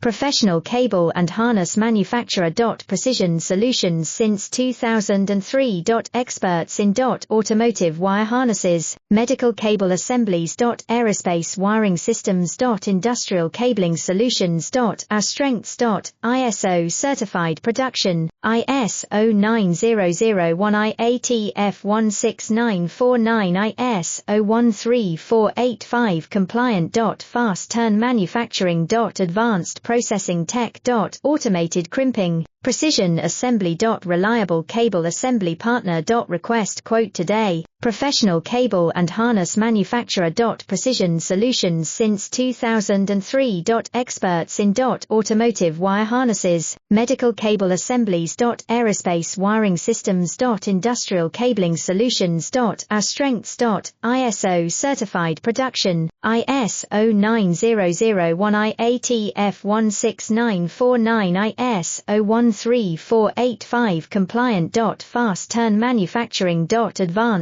professional cable and harness manufacturer. Precision Solutions since 2003. Experts in automotive wire harnesses, medical cable assemblies. Aerospace wiring systems. Industrial cabling solutions. Our strengths. ISO certified production, ISO 9001 IATF 16949 ISO 13485 compliant. Fast turn manufacturing. Advanced processing tech. Automated crimping, precision assembly. Reliable cable assembly partner. Request quote today. Professional cable and harness manufacturer. Precision Solutions since 2003. Experts in automotive wire harnesses, medical cable assemblies. Aerospace wiring systems. Industrial cabling solutions. Our strengths. ISO certified production, ISO 9001 IATF 16949 ISO 13485 compliant. Fast turn manufacturing. Advanced